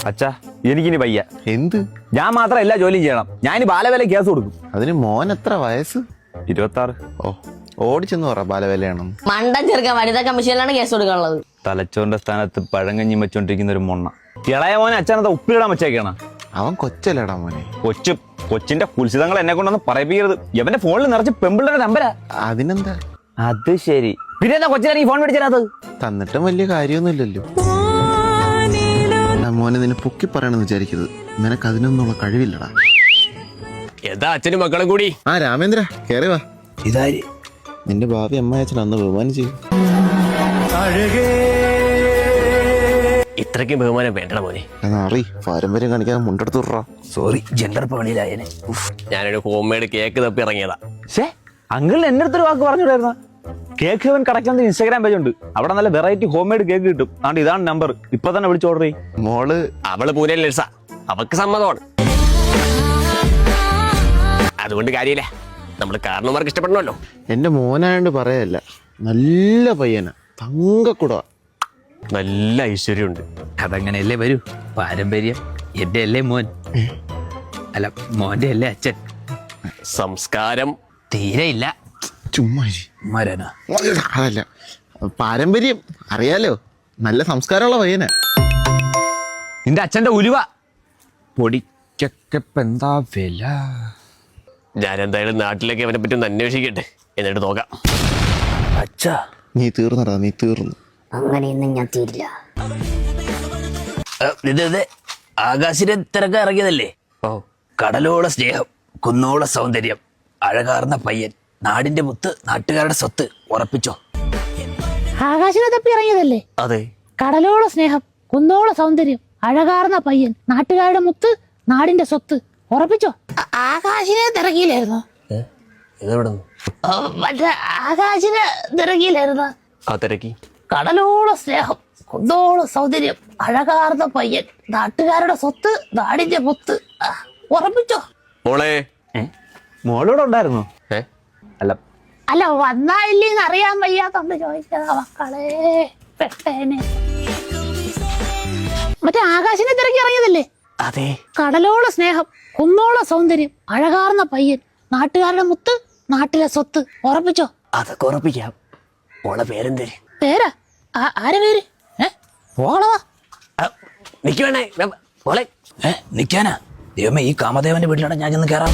അച്ഛാ എനിക്കിനി വയ്യ. എന്ത്? ഞാൻ മാത്രം എല്ലാ ജോലിയും ചെയ്യണം. ഞാൻ ബാലവേല കേസ് കൊടുക്കും. അതിന് മോൻ എത്ര വയസ്സ്? 26. ഓ, ഓടിച്ചെന്ന് പറ ബാലവേലയാണെന്ന്. മണ്ടൻ ചെറുക്കൻ വനിതാ കമ്മീഷനിലാണ് കേസ് കൊടുക്കാനുള്ളത്. തലച്ചോറിന്റെ സ്ഥാനത്ത് പഴങ്കഞ്ഞി വെച്ചോണ്ടിരിക്കുന്ന ഒരു മൊണ്ണ. ഇളയ മോനെ അച്ഛനത് ഉപ്പിലിടാൻ വെച്ചേക്കാണ്. അവൻ കൊച്ചല്ലേടാ മോനെ. കൊച്ചിന്റെ കുൽസിതങ്ങൾ എന്നെ കൊണ്ടൊന്നും പറയിപ്പിക്കരുത്. എവന്റെ ഫോണിൽ നിറച്ച് പെമ്പിളുടെ നമ്പരാ. അതിനെന്താ? അത് ശരി. പിന്നെ എന്താ കൊച്ചിനെ ഈ ഫോൺ മേടിച്ചത്? തന്നിട്ടും വലിയ കാര്യമൊന്നുമില്ലല്ലോ. മോനെ നിന്നെ പൊക്കി പറയണമെന്ന് വിചാരിക്കരുത്. നിനക്ക് അതിനൊന്നുള്ള കഴിവില്ലടാ. എന്താ അച്ഛനും മക്കളും കൂടി? ആ രാമേന്ദ്ര കേറി വാ. ഇതാര്? നിന്റെ ഭാവി അമ്മയച്ഛൻ അന്ന് ബഹുമാനം ചെയ്യും. ഇത്രയ്ക്കും ബഹുമാനം വേണ്ടട മോനെ. അറി പാരമ്പര്യം കാണിക്കാൻ മുണ്ടെടുത്ത് വിടറാ. Sorry, gender പണിയിലായനെ. ഞാനൊരു ഹോം മെയ്ഡ് കേക്ക് തപ്പി ഇറങ്ങിയതാ. അങ്കിൾ എന്റെ അടുത്തൊരു വാക്ക് പറഞ്ഞിട്ടായിരുന്ന. കേക്ക് ഹെവൻ കടക്കാൻ ഇൻസ്റ്റാഗ്രാം പേജ് ഉണ്ട്. അവിടെ നല്ല വെറൈറ്റി ഹോം മെയ്ഡ് കേക്ക് കിട്ടും. അതുകൊണ്ട് ഇതാണ് നമ്പർ. ഇപ്പൊ തന്നെ വിളിച്ച് ഓർഡർ ചെയ്യും. മോള് അവള് പൂനെ ലെഴ്സ, അവക്ക് സമ്മതമാണ്. അതുകൊണ്ട് കാര്യമില്ല, നമ്മള് കാരണവന്മാർക്ക് ഇഷ്ടപ്പെടണമല്ലോ. എന്റെ മോനായോണ്ട് പറയല്ല, നല്ല പയ്യനാ, തങ്കക്കുട. നല്ല ഐശ്വര്യമുണ്ട്. അതങ്ങനെയല്ലേ വരൂ. പാരമ്പര്യം. എന്റെ അല്ലേ മോൻ? അല്ല, മോന്റെ അല്ലേ അച്ഛൻ? സംസ്കാരം തീരെ ഇല്ല. ചുമ്മാ മരനാ. അതല്ല, പാരമ്പര്യം അറിയാലോ. നല്ല സംസ്കാരമുള്ള പയ്യനാ. നിന്റെ അച്ഛന്റെ ഉലുവ പൊടിക്കൊക്കെ എന്താ വില? ഞാൻ എന്തായാലും നാട്ടിലേക്ക് അവനെ പറ്റി ഒന്ന് അന്വേഷിക്കട്ടെ, എന്നിട്ട് നോക്കാം. അച്ഛാ, നീ തീർന്നടാ, നീ തീർന്നു. അങ്ങനെയൊന്നും ഞാൻ തീരില്ല. ആകാശിനെ തിരക്കാൻ ഇറങ്ങിയതല്ലേ? ഓ, കടലോള സ്നേഹം, കുന്നോള സൗന്ദര്യം, അഴകാർന്ന പയ്യൻ, നാടിന്റെ മുത്ത്, നാട്ടുകാരുടെ സ്വത്ത്. ഉറപ്പിച്ചോ? ആകാശിനെ തപ്പി ഇറങ്ങിയതല്ലേ? അതെ. കടലോള സ്നേഹം, കുന്നോള സൗന്ദര്യം, അഴകാർന്ന പയ്യൻ, നാട്ടുകാരുടെ മുത്ത്, നാടിന്റെ സ്വത്ത്. ഉറപ്പിച്ചോ? ആകാശിനെ തിരക്കിയില്ലായിരുന്നോ? മറ്റേ ആകാശിനെ തിരക്കിയില്ലായിരുന്നോ? ആ തിരക്കി. കടലോള സ്നേഹം, കുന്നോള സൗന്ദര്യം, അഴകാർന്ന പയ്യൻ, നാട്ടുകാരുടെ സ്വത്ത്, നാടിന്റെ മുത്ത്. ഉറപ്പിച്ചോ? മോളെ, മോളോട് ഉണ്ടായിരുന്നു? അല്ല, വന്നാ ഇല്ലെന്ന് അറിയാൻ വയ്യാത്തോണ്ട് ചോദിച്ചതാ മക്കളെ. പെട്ടേനെ. മറ്റേ ആകാശിനെ തിരക്കി ഇറങ്ങിയതല്ലേ? അതെ. കടലോള സ്നേഹം, കുന്നോള സൗന്ദര്യം, അഴകാർന്ന പയ്യൻ, നാട്ടുകാരുടെ മുത്ത്, നാട്ടിലെ സ്വത്ത്. ഉറപ്പിച്ചോ? അതൊക്കെ ഉറപ്പിക്കാം. മോളെ പേരെന്തേ? പേരാ? ആരെ പേര്? പോളവാ. നിക്ക് വേണേ മോളെ. നിക്കാനാ? ദൈവമേ, ഈ കാമദേവന്റെ വീട്ടിലാണ് ഞാൻ ചെന്ന് കയറാൻ.